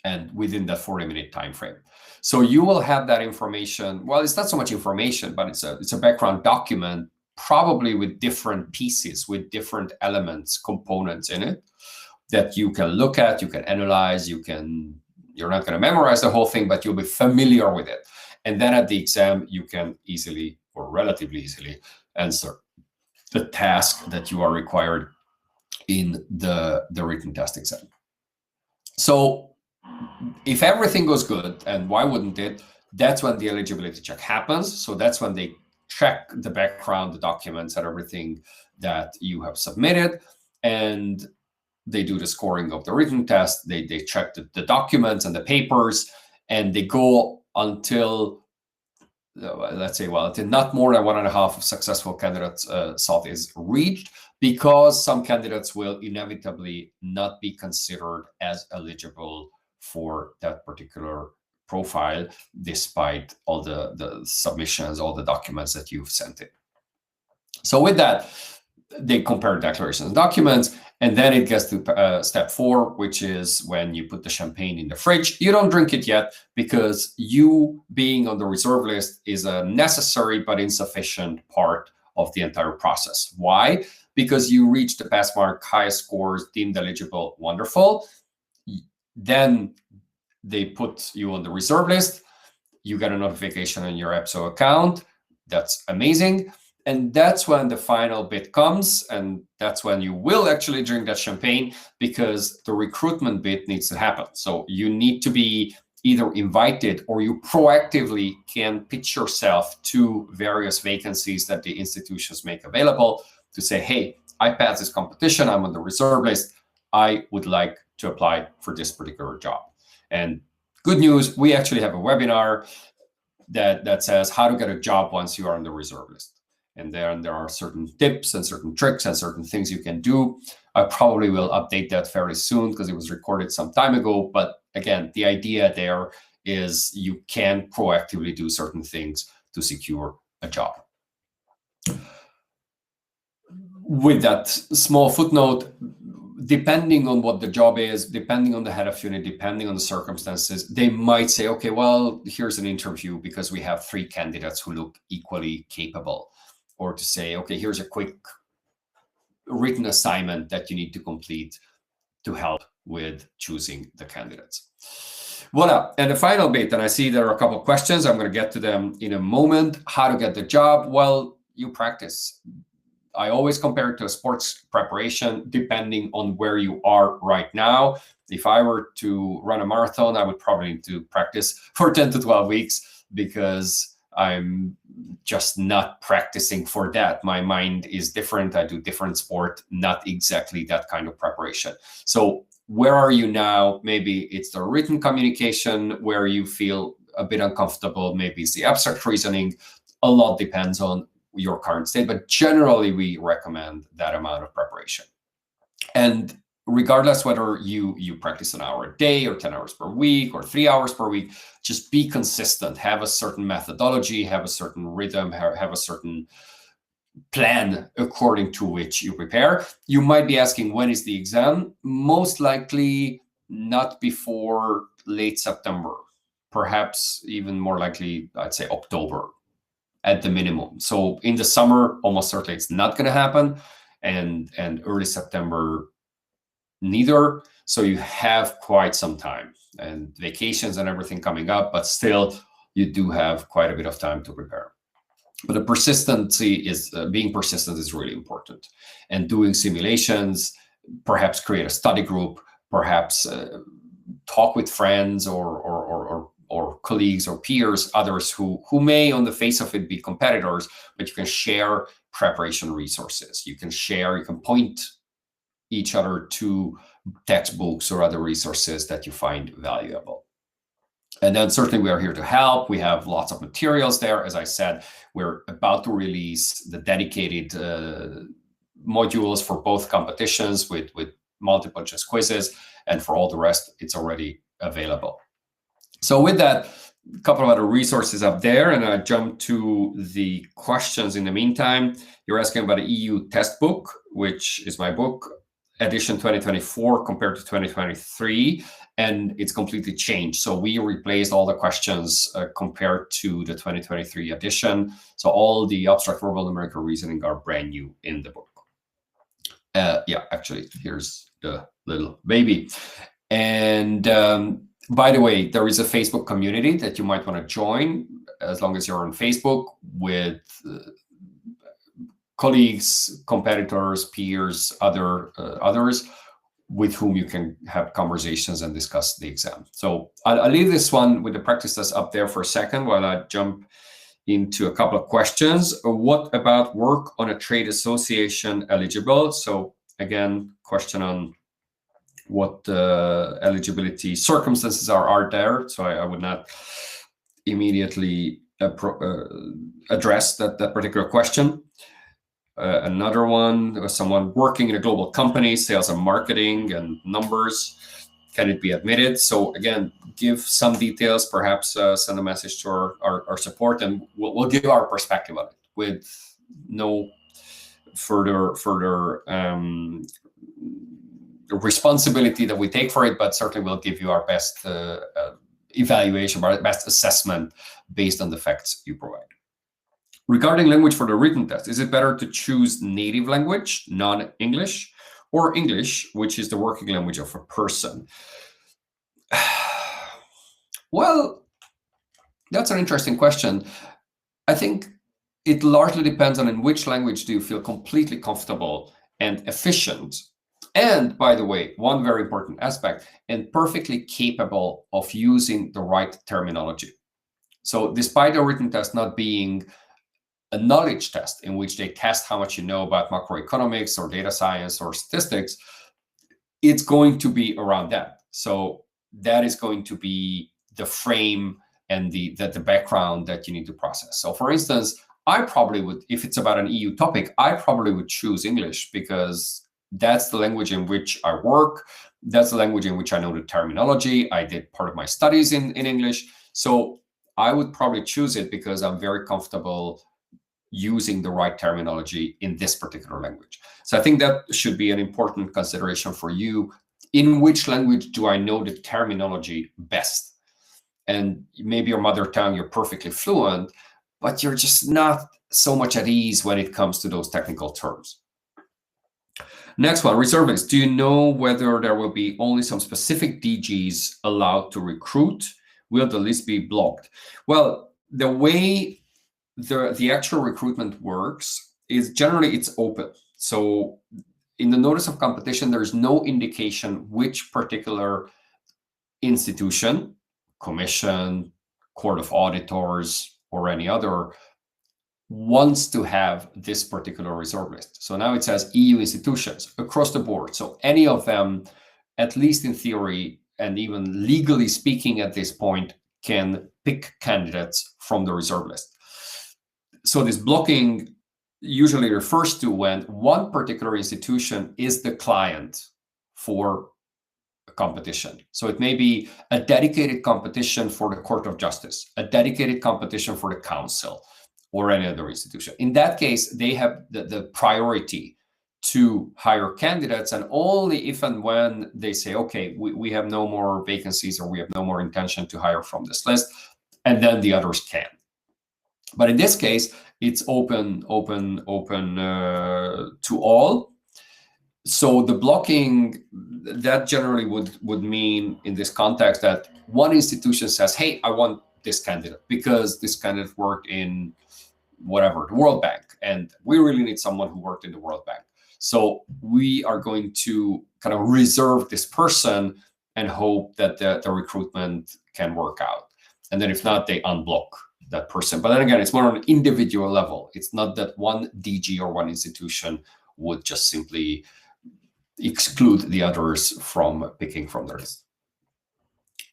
and within that 40-minute time frame. So you will have that information. Well, it's not so much information, but it's a background document, probably with different pieces, with different elements, components in it, that you can look at, you can analyze, you're not going to memorize the whole thing, but you'll be familiar with it. And then at the exam, you can easily, or relatively easily, answer the task that you are required in the written test exam. So if everything goes good, and why wouldn't it, that's when the eligibility check happens. So that's when they check the background, the documents, and everything that you have submitted, and they do the scoring of the written test. They check the documents and the papers, and they go until, let's say, well, until not more than 1.5 of successful candidates SALT is reached, because some candidates will inevitably not be considered as eligible for that particular profile, despite all the submissions, all the documents that you've sent in. So with that, they compare declarations and documents, and then it gets to step 4, which is when you put the champagne in the fridge. You don't drink it yet, because you being on the reserve list is a necessary but insufficient part of the entire process. Why? Because you reach the pass mark, highest scores, deemed eligible, wonderful. Then they put you on the reserve list. You get a notification on your EPSO account. That's amazing. And that's when the final bit comes, and that's when you will actually drink that champagne, because the recruitment bit needs to happen. So you need to be either invited, or you proactively can pitch yourself to various vacancies that the institutions make available to say, hey, I passed this competition, I'm on the reserve list, I would like to apply for this particular job. And good news, we actually have a webinar that says how to get a job once you are on the reserve list. And then there are certain tips and certain tricks and certain things you can do. I probably will update that fairly soon, because it was recorded some time ago. But again, the idea there is you can proactively do certain things to secure a job. With that small footnote, depending on what the job is, depending on the head of unit, depending on the circumstances, they might say, okay, well, here's an interview because we have 3 candidates who look equally capable. Or to say, okay, here's a quick written assignment that you need to complete to help with choosing the candidates. Voila. And the final bit, and I see there are a couple of questions, I'm going to get to them in a moment. How to get the job? Well, you practice. I always compare it to a sports preparation, depending on where you are right now. If I were to run a marathon, I would probably need to practice for 10 to 12 weeks, because I'm just not practicing for that. My mind is different. I do different sport, not exactly that kind of preparation. So where are you now? Maybe it's the written communication where you feel a bit uncomfortable. Maybe it's the abstract reasoning. A lot depends on your current state, but generally we recommend that amount of preparation. And regardless whether you practice an hour a day or 10 hours per week or 3 hours per week, just be consistent, have a certain methodology, have a certain rhythm, have a certain plan according to which you prepare. You might be asking, when is the exam? Most likely not before late September, perhaps even more likely, I'd say October at the minimum. So in the summer, almost certainly it's not going to happen, and early September neither. So you have quite some time, and vacations and everything coming up, but still you do have quite a bit of time to prepare. But the persistency is being persistent is really important, and doing simulations, perhaps create a study group, perhaps talk with friends or colleagues or peers, others who may on the face of it be competitors, but you can share preparation resources. You can point each other to textbooks or other resources that you find valuable. And then certainly we are here to help. We have lots of materials there. As I said, we're about to release the dedicated modules for both competitions with multiple choice quizzes, and for all the rest, it's already available. So with that, a couple of other resources up there, and I jump to the questions in the meantime. You're asking about the EU test book, which is my book, edition 2024 compared to 2023, and it's completely changed. So we replaced all the questions compared to the 2023 edition. So all the abstract verbal numerical reasoning are brand new in the book. Yeah, actually, here's the little baby. And by the way, there is a Facebook community that you might want to join, as long as you're on Facebook, with colleagues, competitors, peers, others with whom you can have conversations and discuss the exam. So I'll leave this one with the practice test up there for a second while I jump into a couple of questions. What about work on a trade association eligible? So again, question on what eligibility circumstances are there. So I would not immediately address that particular question. Another one was someone working in a global company, sales and marketing and numbers. can it be admitted? So again, give some details, perhaps send a message to our support, and we'll give our perspective on it with no further responsibility that we take for it, but certainly we'll give you our best evaluation, our best assessment based on the facts you provide. Regarding language for the written test, is it better to choose native language, non-English, or English, which is the working language of a person? Well, that's an interesting question. I think it largely depends on in which language do you feel completely comfortable and efficient. And by the way, one very important aspect, and perfectly capable of using the right terminology. So despite a written test not being a knowledge test in which they test how much you know about macroeconomics or data science or statistics, it's going to be around that. So that is going to be the frame and the background that you need to process. So for instance, I probably would, if it's about an EU topic, I probably would choose English because that's the language in which I work. That's the language in which I know the terminology. I did part of my studies in English. So I would probably choose it because I'm very comfortable using the right terminology in this particular language. So I think that should be an important consideration for you. In which language do I know the terminology best? And maybe your mother tongue, you're perfectly fluent, but you're just not so much at ease when it comes to those technical terms. Next one, reservists. Do you know whether there will be only some specific DGs allowed to recruit? Will the list be blocked? Well, the way the actual recruitment works is generally it's open. So in the notice of competition, there's no indication which particular institution, commission, court of auditors, or any other wants to have this particular reserve list. So now it says EU institutions across the board. So any of them, at least in theory and even legally speaking at this point, can pick candidates from the reserve list. So this blocking usually refers to when one particular institution is the client for a competition. So it may be a dedicated competition for the Court of Justice, a dedicated competition for the Council, or any other institution. In that case, they have the priority to hire candidates, and only if and when they say, okay, we have no more vacancies or we have no more intention to hire from this list, and then the others can. But in this case, it's open to all. So the blocking, that generally would mean in this context that one institution says, hey, I want this candidate because this candidate worked in whatever, the World Bank, and we really need someone who worked in the World Bank. So we are going to kind of reserve this person and hope that the recruitment can work out. And then if not, they unblock that person. But then again, it's more on an individual level. It's not that one DG or one institution would just simply exclude the others from picking from the list.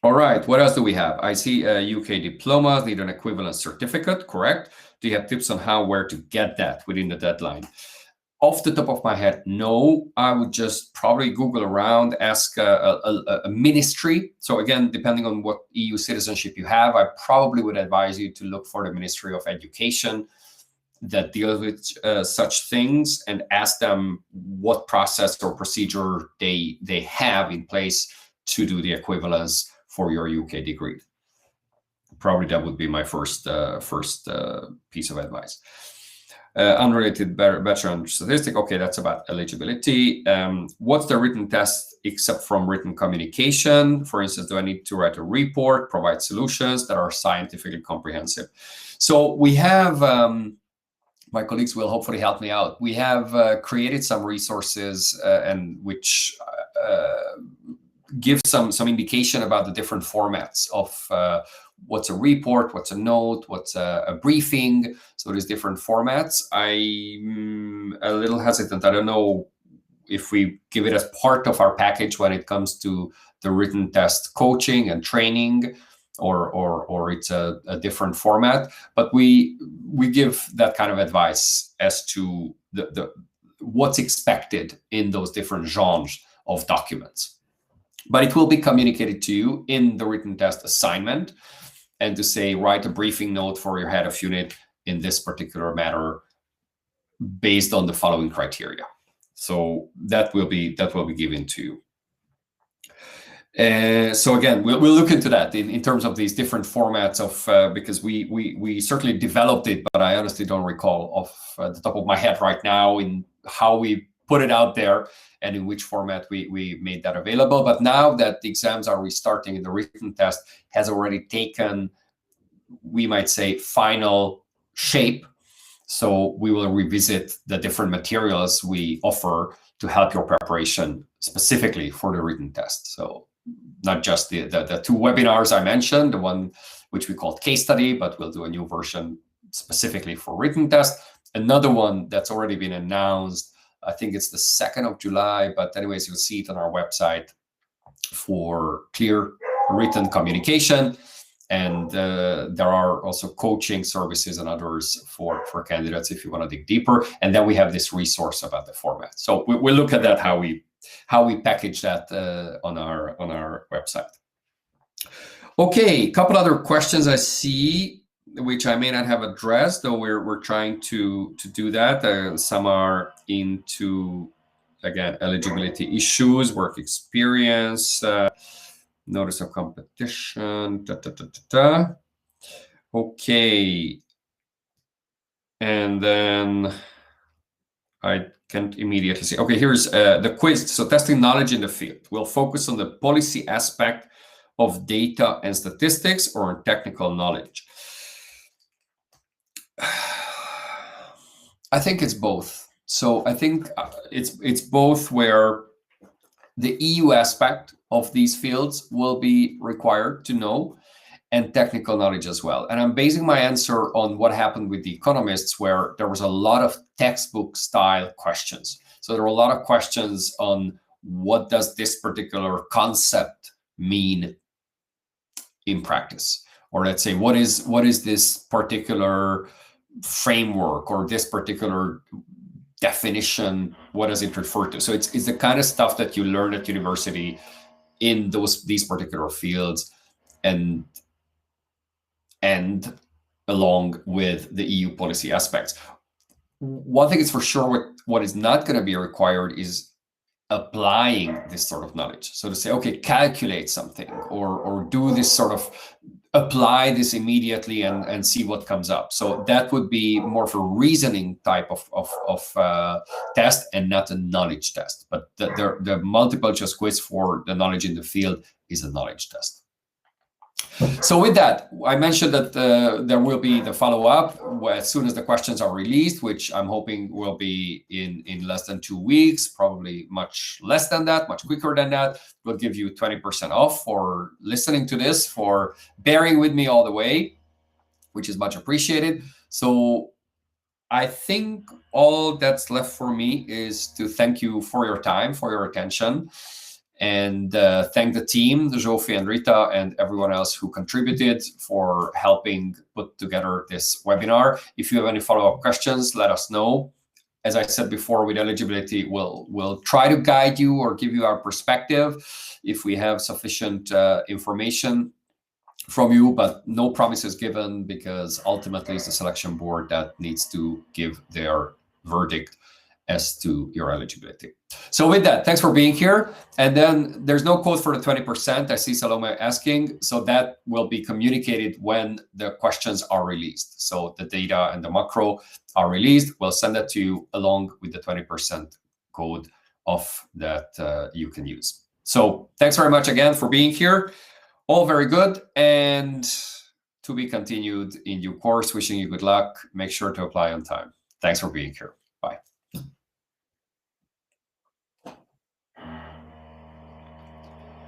All right, what else do we have? I see UK diplomas need an equivalent certificate, correct? Do you have tips on where to get that within the deadline? Off the top of my head, no. I would just probably Google around, ask a ministry. So again, depending on what EU citizenship you have, I probably would advise you to look for the Ministry of Education that deals with such things and ask them what process or procedure they have in place to do the equivalence for your UK degree. Probably that would be my first piece of advice. Unrelated bachelor in statistics. Okay, that's about eligibility. What's the written test except from written communication? For instance, do I need to write a report, provide solutions that are scientifically comprehensive? So we have, my colleagues will hopefully help me out. We have created some resources and which give some indication about the different formats of what's a report, what's a note, what's a briefing. So there's different formats. I'm a little hesitant. I don't know if we give it as part of our package when it comes to the written test coaching and training, or it's a different format. But we give that kind of advice as to the what's expected in those different genres of documents. but it will be communicated to you in the written test assignment, and to say, write a briefing note for your head of unit in this particular matter based on the following criteria. So that will be given to you. So again, we'll look into that in terms of these different formats of because we certainly developed it, but I honestly don't recall off the top of my head right now in how we put it out there and in which format we made that available. But now that the exams are restarting and the written test has already taken, we might say, final shape, so we will revisit the different materials we offer to help your preparation specifically for the written test. So not just the two webinars I mentioned, the one which we called case study, but we'll do a new version specifically for written test. Another one that's already been announced, I think it's the 2nd of July, but anyways, you'll see it on our website, for clear written communication. And there are also coaching services and others for candidates if you want to dig deeper. And then we have this resource about the format. So we'll look at that, how we package that on our website. Okay, a couple other questions I see, which I may not have addressed, though we're trying to do that. Some are into, again, eligibility issues, work experience, notice of competition, Okay. And then I can't immediately see. Okay, here's the quiz. So testing knowledge in the field. We'll focus on the policy aspect of data and statistics, or on technical knowledge. I think it's both. So I think it's both, where the EU aspect of these fields will be required to know, and technical knowledge as well. And I'm basing my answer on what happened with the economists, where there was a lot of textbook style questions. So there were a lot of questions on what does this particular concept mean in practice, or let's say what is this particular framework or this particular definition, what does it refer to? So it's the kind of stuff that you learn at university in these particular fields, and along with the EU policy aspects. One thing is for sure, what is not going to be required is applying this sort of knowledge. So to say, okay, calculate something, or do this sort of, apply this immediately and see what comes up. So that would be more of a reasoning type of test, and not a knowledge test. But the multiple choice quiz for the knowledge in the field is a knowledge test. So with that, I mentioned that there will be the follow-up as soon as the questions are released, which I'm hoping will be in less than 2 weeks, probably much less than that, much quicker than that. We'll give you 20% off for listening to this, for bearing with me all the way, which is much appreciated. So I think all that's left for me is to thank you for your time, for your attention, and thank the team, Jofi and Rita, and everyone else who contributed for helping put together this webinar. If you have any follow-up questions, let us know. As I said before, with eligibility, we'll try to guide you or give you our perspective if we have sufficient information from you, but no promises given, because ultimately it's the selection board that needs to give their verdict as to your eligibility. So with that, thanks for being here. And then there's no code for the 20%. I see Salome asking. So that will be communicated when the questions are released. So the data and the macro are released. We'll send that to you along with the 20% code off that you can use. So thanks very much again for being here. All very good. And to be continued in due course. Wishing you good luck. Make sure to apply on time. Thanks for being here.